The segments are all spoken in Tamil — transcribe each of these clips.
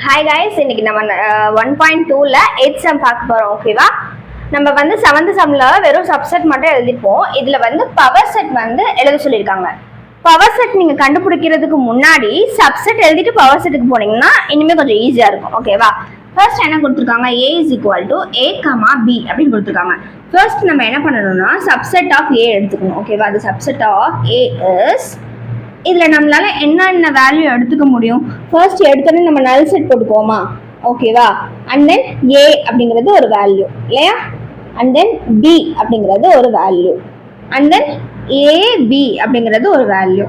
Hi guys, இன்னைக்கு நம்ம 1.2ல 8th sum பார்க்க போறோம். ஓகேவா? நம்ம வந்து 7th sumல வெறும் சப்செட் மட்டும் எழுதிப்போம். இதுல வந்து பவர் செட் வந்து எழுத சொல்லிருக்காங்க. பவர் செட் நீங்க கண்டுபிடிக்கிறதுக்கு முன்னாடி சப்செட் எழுதிட்டு பவர் செட்டுக்கு போனீங்கன்னா இனிமே கொஞ்சம் ஈஸியா இருக்கும். ஓகேவா? ஃபர்ஸ்ட் என்ன கொடுத்துருக்காங்க? a is equal to a, b அப்படின்னு கொடுத்துருக்காங்க. ஃபர்ஸ்ட் நம்ம என்ன பண்ணணும்னா சப்செட் ஆஃப் a எடுத்துக்கணும். ஓகேவா? அது சப்செட் ஆஃப் a is இதில் நம்மளால என்னென்ன வேல்யூ எடுத்துக்க முடியும்? ஃபர்ஸ்ட் எடுத்தோடனே நம்ம நல் செட் போட்டுக்குவோமா? ஓகேவா? அண்ட் தென் ஏ அப்படிங்கிறது ஒரு வேல்யூ இல்லையா? அண்ட் தென் பி அப்படிங்கிறது ஒரு வேல்யூ அண்ட் தென் ஏபி அப்படிங்கிறது ஒரு வேல்யூ.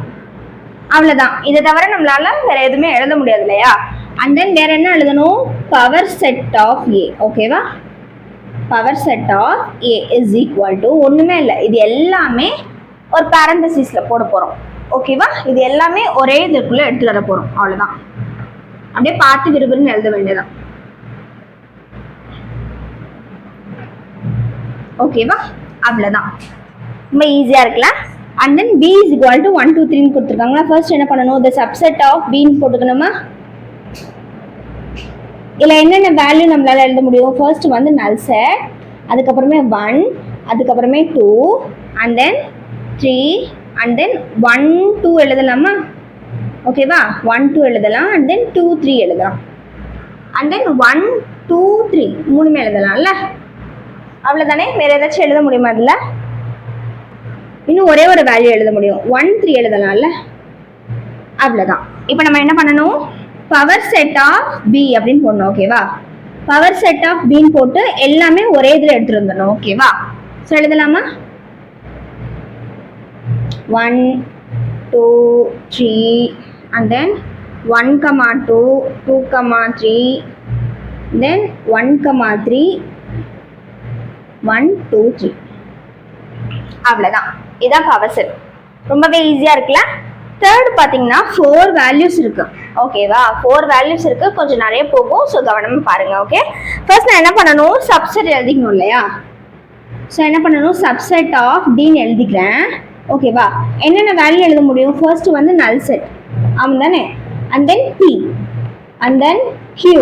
அவ்வளோதான். இதை தவிர நம்மளால வேற எதுவுமே எழுத முடியாது இல்லையா? அண்ட் தென் வேற என்ன எழுதணும்? Power set of A. ஓகேவா? Power set of A is equal to ஒன்றுமே இல்லை, இது எல்லாமே ஒரு பேரந்தசிஸில் போட போகிறோம். ஓகேவா? இது எல்லாமே ஒரே இதுக்குள்ள எடுத்து வர போறோம். அவ்வளவுதான். அப்படியே பார்த்து விரும்புன்னு எழுத வேண்டியதான். ஓகேவா? அவ்வளவுதான். ரொம்ப ஈஸியா இருக்குல்ல? And then b is equal to 1 2 3 கொடுத்துருக்காங்களா? ஃபர்ஸ்ட் என்ன பண்ணணும்? the subset of b போட்டுக்கணுமா? இல்ல என்னென்ன வேல்யூ நம்மளால எழுத முடியும்? ஃபர்ஸ்ட் வந்து நல் செட், அதுக்கப்புறமே 1, அதுக்கப்புறமே 2 அண்ட் தென் 3 and then 1 2 எழுதலாமா? ஓகேவா? 1 2 எழுதலாம் and then 2 3 எழுதலாம் and then 1 2 3 மூணுமே எழுதலாம்ல. அவ்வளவுதானே. வேற ஏதாச்சும் எழுத முடியுமா? அதுல இன்னும் ஒரே ஒரு வேல்யூ எழுத முடியும். 1 3 எழுதலாம்ல. அவ்வளவுதான். இப்போ நம்ம என்ன பண்ணணும்? பவர் செட் ஆஃப் b அப்படின்னு போடணும். ஓகேவா? பவர் செட் ஆஃப் b போட்டு எல்லாமே ஒரே இதுல எடுத்துட்டு வந்துடணும். ஓகேவா? ஸோ எழுதலாமா? 1 2 3 and then 1 2 2 3 then 1 3 1 2 3. அவ்வளவுதான். இதான் பவர் செட். ரொம்பவே ஈஸியா இருக்குல்ல? தேர்ட் பாத்தீங்கன்னா 4 வேல்யூஸ் இருக்கு. ஓகேவா? 4 வேல்யூஸ் இருக்கு. கொஞ்சம் நிறைய போகும். ஸோ கவனமா பாருங்க. ஓகே, ஃபர்ஸ்ட் நான் என்ன பண்ணணும்? சப்செட் எழுதிக்கணும் இல்லையா? ஸோ என்ன பண்ணணும்? சப்செட் ஆஃப் டின்னு எழுதிக்கிறேன். ஓகேவா? என்னென்ன வேல்யூ எழுத முடியும்? ஃபர்ஸ்ட் வந்து நல் செட் ஆமாம் தானே? And then B and then Q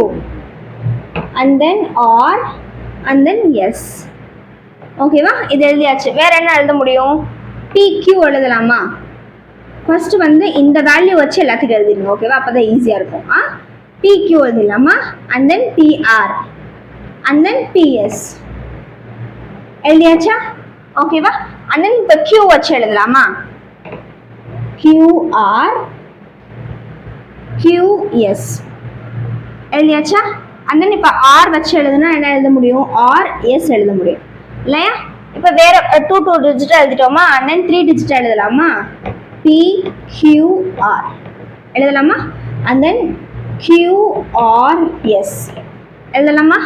and then R and then S. ஓகேவா? இது எழுதியாச்சு. வேற என்ன எழுத முடியும்? பி கியூ எழுதலாமா? ஃபர்ஸ்ட் வந்து இந்த வேல்யூ வச்சு எல்லாத்துக்கும் எழுதிடுங்க. ஓகேவா? அப்பதான் ஈஸியா இருக்கும். பி கியூ எழுதிடலாமா? And then PR and then PS எழுதியாச்சா? ஓகேவா? and then இப்போ q வச்சு எழுதலாமா? qr qs எழுதியாச்சா? and then இப்போ r வச்சு எழுதுனா என்ன எழுத முடியும்? rs எழுத முடியும் இல்லையா? இப்போ வேற 2 2 டிஜிட் எழுதிட்டோமா? and then 3 டிஜிட் எழுதலாமா? pqr எழுதலாமா? and then qrs எழுதலாமா?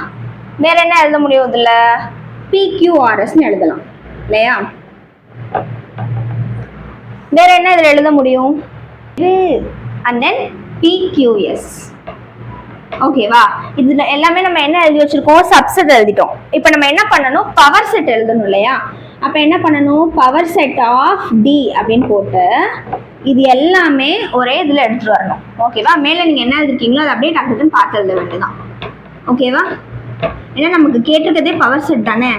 வேற என்ன எழுத முடியும்? இதுல pqrs ன்னு எழுதலாம் இல்லையா? வேற என்ன இதுல எழுத முடியும்? and then pqs. ஓகேவா? இதுல எல்லாமே நம்ம என்ன எழுதி வச்சிருக்கோம்? சப்செட் எழுதிட்டோம். இப்போ நம்ம என்ன பண்ணணும்? பவர் செட் எழுதணும் இல்லையா? அப்ப என்ன பண்ணணும்? பவர் செட் ஆஃப் d அப்படின்னு போட்டு இது எல்லாமே ஒரே இதுல எடுத்துட்டு வரணும். ஓகேவா? மேல நீங்க என்ன எழுதிருக்கீங்களோ அதை அப்படியே டக்குன்னு பார்த்து எழுத வேண்டியதான். ஓகேவா? ஏன்னா நமக்கு கேட்டிருக்கதே பவர் செட் தானே.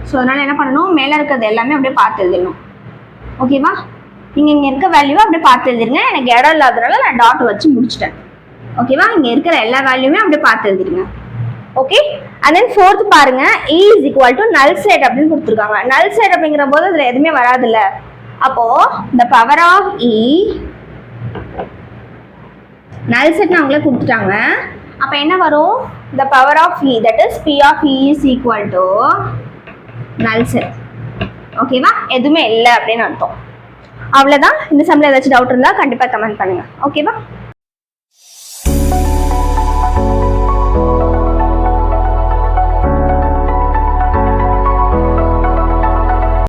ஸோ அதனால என்ன பண்ணணும்? மேலே இருக்கிறது எல்லாமே அப்படியே பார்த்து எழுதிடணும். ஓகேவா? நீங்கள் இங்கே இருக்க வேல்யூவை அப்படியே பார்த்து எழுதிருங்க. எனக்கு இடம் இல்லாதனால நான் டாட் வச்சு முடிச்சிட்டேன். ஓகேவா? இங்கே இருக்கிற எல்லா வேல்யூமே அப்படியே பார்த்து எழுதிருங்க. ஓகே, அண்ட் தென் ஃபோர்த் பாருங்க. e is equal to null set அப்படின்னு கொடுத்துருக்காங்க. null set அப்படிங்கிற போது அதில் எதுவுமே வராதுல்ல. அப்போ the power of e null set அவங்களே கொடுத்துட்டாங்க. அப்போ என்ன வரும்? the power of e that is p of e is equal to நல் செட். ஓகேவா? எதுவுமே இல்லை அப்படின்னு அர்த்தம். அவ்வளோதான். இந்த சம்மில் ஏதாச்சும் டவுட் இருந்தால் கண்டிப்பாக கமெண்ட் பண்ணுங்க. ஓகேவா?